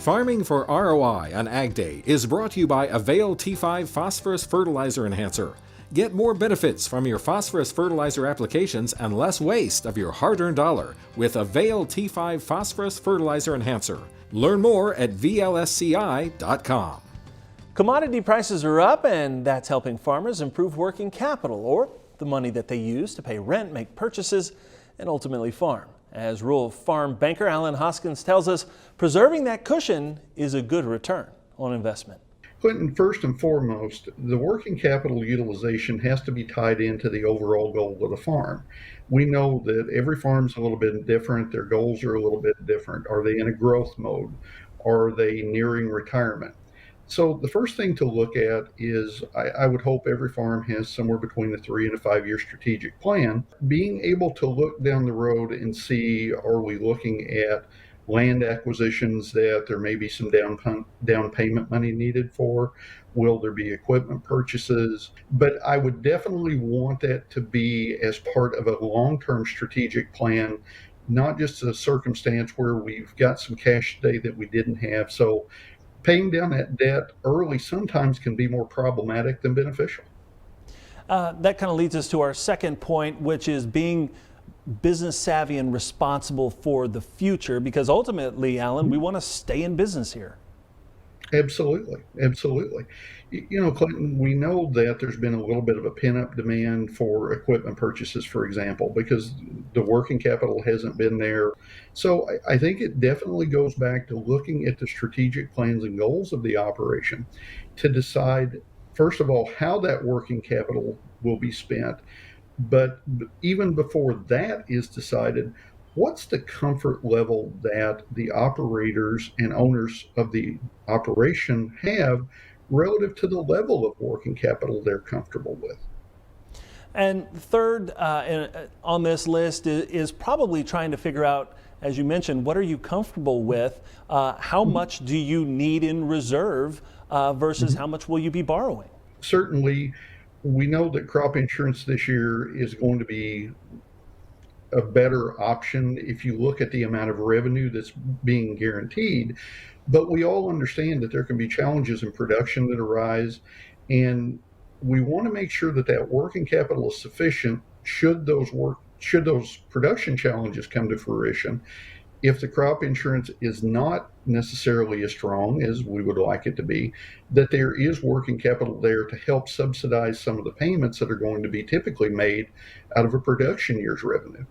Farming for ROI on Ag Day is brought to you by Avail T5 Phosphorus Fertilizer Enhancer. Get more benefits from your phosphorus fertilizer applications and less waste of your hard-earned dollar with Avail T5 Phosphorus Fertilizer Enhancer. Learn more at vlsci.com. Commodity prices are up, and that's helping farmers improve working capital, or the money that they use to pay rent, make purchases, and ultimately farm. As rural farm banker Alan Hoskins tells us, preserving that cushion is a good return on investment. Clinton, first and foremost, the working capital utilization has to be tied into the overall goal of the farm. We know that every farm's a little bit different. Their goals are a little bit different. Are they in a growth mode? Are they nearing retirement? So the first thing to look at is I would hope every farm has somewhere between a 3 and a 5 year strategic plan. Being able to look down the road and see, are we looking at land acquisitions that there may be some down payment money needed for? Will there be equipment purchases? But I would definitely want that to be as part of a long-term strategic plan, not just a circumstance where we've got some cash today that we didn't have. So paying down that debt early sometimes can be more problematic than beneficial. That kind of leads us to our second point, which is being business savvy and responsible for the future, because ultimately, Alan, we want to stay in business here. Absolutely. Absolutely. You know, Clinton, we know that there's been a little bit of a pent-up demand for equipment purchases, for example, because the working capital hasn't been there. So I think it definitely goes back to looking at the strategic plans and goals of the operation to decide, first of all, how that working capital will be spent. But even before that is decided, what's the comfort level that the operators and owners of the operation have relative to the level of working capital they're comfortable with? And third on this list is probably trying to figure out, as you mentioned, what are you comfortable with? How much do you need in reserve versus how much will you be borrowing? Certainly, we know that crop insurance this year is going to be a better option if you look at the amount of revenue that's being guaranteed. But we all understand that there can be challenges in production that arise, and we want to make sure that that working capital is sufficient should those production challenges come to fruition. If the crop insurance is not necessarily as strong as we would like it to be, that there is working capital there to help subsidize some of the payments that are going to be typically made out of a production year's revenue.